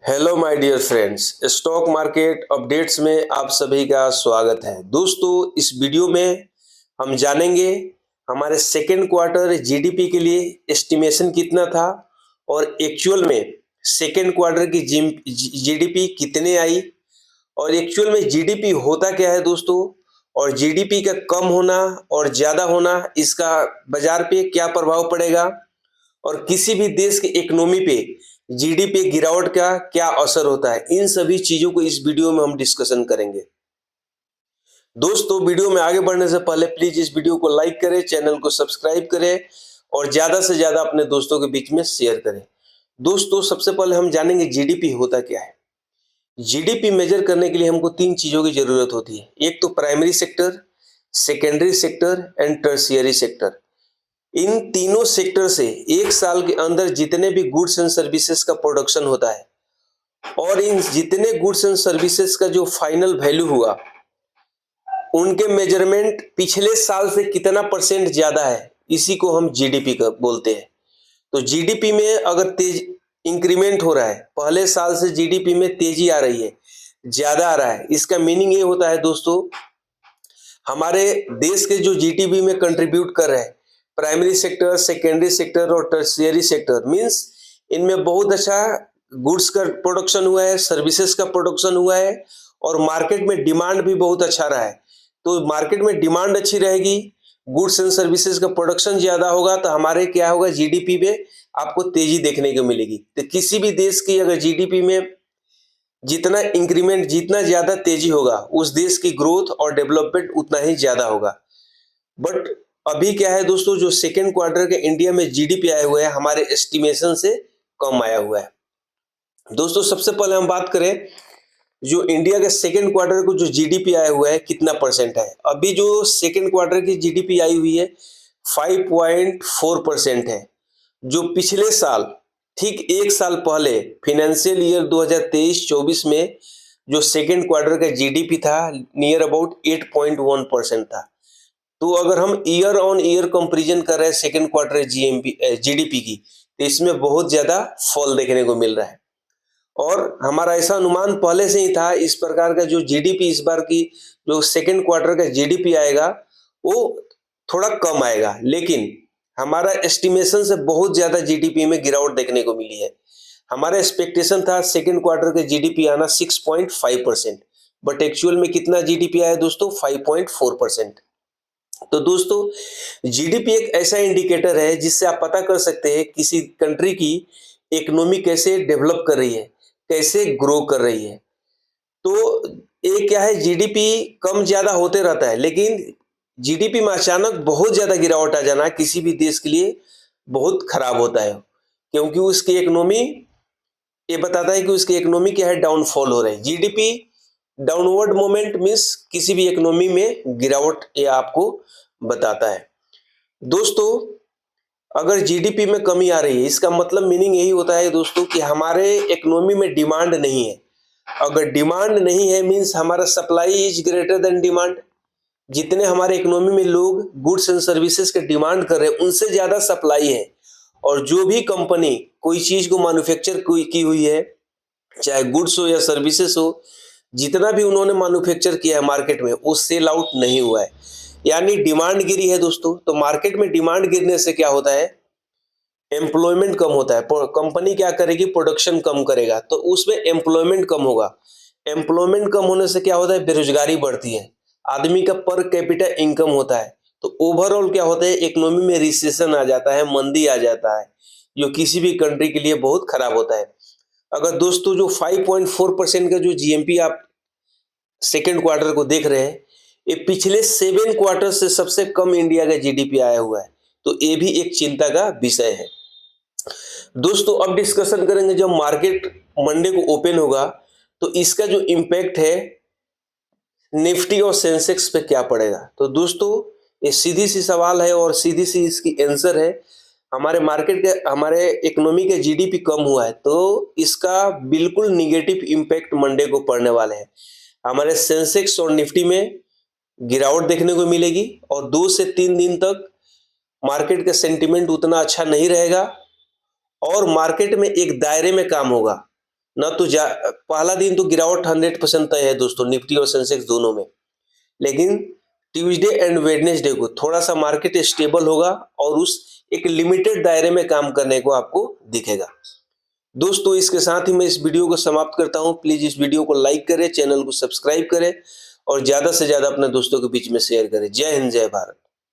Hello my dear friends, stock market updates में आप सभी का स्वागत है। दोस्तों, इस वीडियो में हम जानेंगे हमारे सेकेंड क्वार्टर जीडीपी के लिए एस्टिमेशन कितना था और एक्चुअल में सेकेंड क्वार्टर की जीडीपी कितने आई और एक्चुअल में जीडीपी होता क्या है दोस्तों, और जीडीपी का कम होना और ज़्यादा होना इसका बाजार पे क्या प्रभाव पड़ेगा और किसी भी देश के इकोनॉमी पे जीडीपी गिरावट का क्या असर होता है, इन सभी चीजों को इस वीडियो में हम डिस्कशन करेंगे। दोस्तों, वीडियो में आगे बढ़ने से पहले प्लीज इस वीडियो को लाइक करें, चैनल को सब्सक्राइब करें और ज्यादा से ज्यादा अपने दोस्तों के बीच में शेयर करें। दोस्तों, सबसे पहले हम जानेंगे जीडीपी होता क्या है। जीडीपी मेजर करने के लिए हमको तीन चीजों की जरूरत होती है। एक तो primary sector, secondary sector and tertiary sector. इन तीनों सेक्टर से एक साल के अंदर जितने भी गुड्स एंड सर्विसेज का प्रोडक्शन होता है और इन जितने गुड्स एंड सर्विसेज का जो फाइनल वैल्यू हुआ, उनके मेजरमेंट पिछले साल से कितना परसेंट ज्यादा है, इसी को हम जीडीपी का बोलते हैं। तो जीडीपी में अगर तेज इंक्रीमेंट हो रहा है, पहले साल से जीडीपी में तेजी आ रही है, ज्यादा आ रहा है, इसका मीनिंग ये होता है दोस्तों, हमारे देश के जो जीडीपी में कंट्रीब्यूट कर रहे हैं प्राइमरी सेक्टर, सेकेंडरी सेक्टर और टर्शियरी सेक्टर, मींस इनमें बहुत अच्छा गुड्स का प्रोडक्शन हुआ है, सर्विसेज का प्रोडक्शन हुआ है और मार्केट में डिमांड भी बहुत अच्छा रहा है। तो मार्केट में डिमांड अच्छी रहेगी, गुड्स एंड सर्विसेज का प्रोडक्शन ज्यादा होगा, तो हमारे क्या होगा, जीडीपी में आपको तेजी देखने को मिलेगी। तो किसी भी देश की अगर जीडीपी में जितना इंक्रीमेंट, जितना ज्यादा तेजी होगा, उस देश की ग्रोथ और डेवलपमेंट उतना ही ज्यादा होगा। बट अभी क्या है दोस्तों, जो सेकेंड क्वार्टर के इंडिया में जीडीपी आया हुआ है, हमारे एस्टिमेशन से कम आया हुआ है। दोस्तों, सबसे पहले हम बात करें जो इंडिया के सेकेंड क्वार्टर को जो जीडीपी आया हुआ है कितना परसेंट है। अभी जो सेकेंड क्वार्टर की जीडीपी आई हुई है 5.4% है, जो पिछले साल ठीक एक साल पहले फाइनेंशियल ईयर 2023-24 में जो सेकेंड क्वार्टर का जीडीपी था नियर अबाउट 8.1% था। तो अगर हम ईयर ऑन ईयर कंपैरिजन कर रहे हैं सेकेंड क्वार्टर जीडीपी की, तो इसमें बहुत ज्यादा फॉल देखने को मिल रहा है और हमारा ऐसा अनुमान पहले से ही था, इस प्रकार का जो जीडीपी इस बार की जो सेकेंड क्वार्टर का जीडीपी आएगा वो थोड़ा कम आएगा, लेकिन हमारा एस्टिमेशन से बहुत ज्यादा जीडीपी में गिरावट देखने को मिली है। हमारा एक्सपेक्टेशन था सेकेंड क्वार्टर का जीडीपी आना 6.5%, बट एक्चुअल में कितना जीडीपी आया दोस्तों, 5.4%। तो दोस्तों, जीडीपी एक ऐसा इंडिकेटर है जिससे आप पता कर सकते हैं किसी कंट्री की इकोनॉमी कैसे डेवलप कर रही है, कैसे ग्रो कर रही है। तो ये क्या है, जीडीपी कम ज्यादा होते रहता है, लेकिन जीडीपी में अचानक बहुत ज्यादा गिरावट आ जाना किसी भी देश के लिए बहुत खराब होता है, क्योंकि उसकी इकोनॉमी ये बताता है कि उसकी इकोनॉमी क्या है, डाउनफॉल हो रहा है। जीडीपी डाउनवर्ड मोमेंट मीन्स किसी भी इकोनॉमी में गिरावट ये आपको बताता है। दोस्तों, अगर जीडीपी में कमी आ रही है, इसका मतलब मीनिंग यही होता है दोस्तों कि हमारे इकोनॉमी में डिमांड नहीं है। अगर डिमांड नहीं है मीन्स हमारा supply is greater than demand. जितने हमारे इकोनॉमी में लोग गुड्स एंड सर्विसेज के डिमांड कर रहे हैं, उनसे ज्यादा सप्लाई है। और जो भी कंपनी कोई चीज को मैन्युफैक्चर की हुई है, चाहे गुड्स हो या सर्विसेज हो, जितना भी उन्होंने मैन्युफैक्चर किया है मार्केट में, वो सेल आउट नहीं हुआ है, यानी डिमांड गिरी है दोस्तों। तो मार्केट में डिमांड गिरने से क्या होता है, एम्प्लॉयमेंट कम होता है। कंपनी क्या करेगी, प्रोडक्शन कम करेगा, तो उसमें एम्प्लॉयमेंट कम होगा। एम्प्लॉयमेंट कम होने से क्या होता है, बेरोजगारी बढ़ती है, आदमी का पर कैपिटा इनकम होता है। तो ओवरऑल क्या होता है, इकोनॉमी में रिसेशन आ जाता है, मंदी आ जाता है, जो किसी भी कंट्री के लिए बहुत खराब होता है। अगर दोस्तों जो 5.4% का जो जीएमपी आप सेकेंड क्वार्टर को देख रहे हैं, ये पिछले 7 क्वार्टर से सबसे कम इंडिया का जीडीपी आया हुआ है। तो ये भी एक चिंता का विषय है। दोस्तों, अब डिस्कशन करेंगे जब मार्केट मंडे को ओपन होगा तो इसका जो इम्पैक्ट है निफ्टी और सेंसेक्स पे क्या पड़ेगा। तो दोस्तों, ये सीधी सी सवाल है और सीधी सी इसकी आंसर है। हमारे मार्केट के, हमारे इकोनॉमी के जीडीपी कम हुआ है तो इसका बिल्कुल निगेटिव इम्पैक्ट मंडे को पड़ने वाले हैं। हमारे सेंसेक्स और निफ्टी में गिरावट देखने को मिलेगी और 2 से 3 दिन तक मार्केट का सेंटीमेंट उतना अच्छा नहीं रहेगा और मार्केट में एक दायरे में काम होगा, ना तो पहला दिन तो गिरावट 100% तय है दोस्तों, निफ्टी और सेंसेक्स दोनों में। लेकिन ट्यूसडे एंड वेडनेसडे को थोड़ा सा मार्केट स्टेबल होगा और उस एक लिमिटेड दायरे में काम करने को आपको दिखेगा। दोस्तों इसके साथ ही मैं इस वीडियो को समाप्त करता हूं। प्लीज इस वीडियो को लाइक करें, चैनल को सब्सक्राइब करें और ज्यादा से ज्यादा अपने दोस्तों के बीच में शेयर करें। जय हिंद, जय भारत।